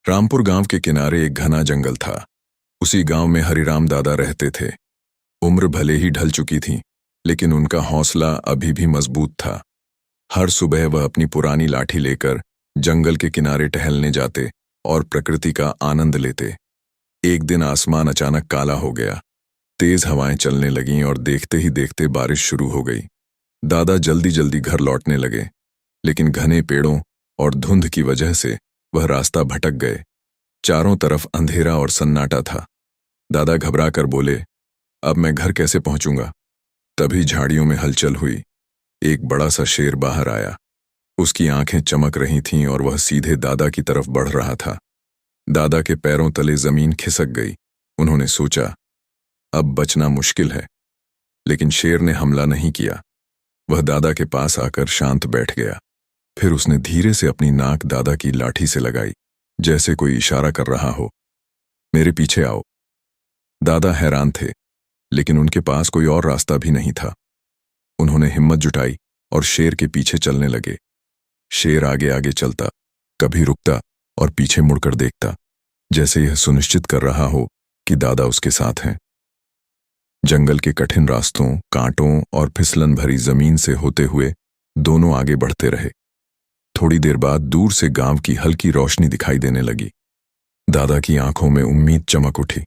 रामपुर गांव के किनारे एक घना जंगल था। उसी गांव में हरिराम दादा रहते थे। उम्र भले ही ढल चुकी थी, लेकिन उनका हौसला अभी भी मजबूत था। हर सुबह वह अपनी पुरानी लाठी लेकर जंगल के किनारे टहलने जाते और प्रकृति का आनंद लेते। एक दिन आसमान अचानक काला हो गया। तेज हवाएं चलने लगीं और देखते ही देखते बारिश शुरू हो गई। दादा जल्दी जल्दी घर लौटने लगे, लेकिन घने पेड़ों और धुंध की वजह से वह रास्ता भटक गए। चारों तरफ अंधेरा और सन्नाटा था। दादा घबरा कर बोले, अब मैं घर कैसे पहुंचूंगा? तभी झाड़ियों में हलचल हुई। एक बड़ा सा शेर बाहर आया। उसकी आंखें चमक रही थीं और वह सीधे दादा की तरफ बढ़ रहा था। दादा के पैरों तले जमीन खिसक गई। उन्होंने सोचा, अब बचना मुश्किल है, लेकिन शेर ने हमला नहीं किया। वह दादा के पास आकर शांत बैठ गया। फिर उसने धीरे से अपनी नाक दादा की लाठी से लगाई, जैसे कोई इशारा कर रहा हो, मेरे पीछे आओ। दादा हैरान थे, लेकिन उनके पास कोई और रास्ता भी नहीं था। उन्होंने हिम्मत जुटाई और शेर के पीछे चलने लगे। शेर आगे आगे चलता, कभी रुकता और पीछे मुड़कर देखता, जैसे यह सुनिश्चित कर रहा हो कि दादा उसके साथ हैं। जंगल के कठिन रास्तों, कांटों और फिसलन भरी जमीन से होते हुए दोनों आगे बढ़ते रहे। थोड़ी देर बाद दूर से गांव की हल्की रोशनी दिखाई देने लगी। दादा की आंखों में उम्मीद चमक उठी।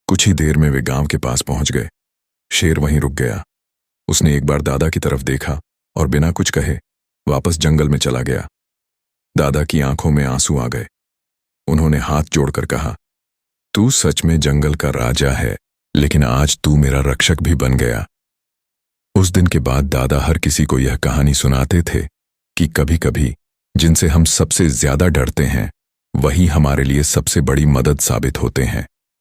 कुछ ही देर में वे गांव के पास पहुंच गए। शेर वहीं रुक गया। उसने एक बार दादा की तरफ देखा और बिना कुछ कहे वापस जंगल में चला गया। दादा की आंखों में आंसू आ गए। उन्होंने हाथ जोड़कर कहा, तू सच में जंगल का राजा है, लेकिन आज तू मेरा रक्षक भी बन गया। उस दिन के बाद दादा हर किसी को यह कहानी सुनाते थे कि कभी कभी जिनसे हम सबसे ज्यादा डरते हैं, वही हमारे लिए सबसे बड़ी मदद साबित होते हैं।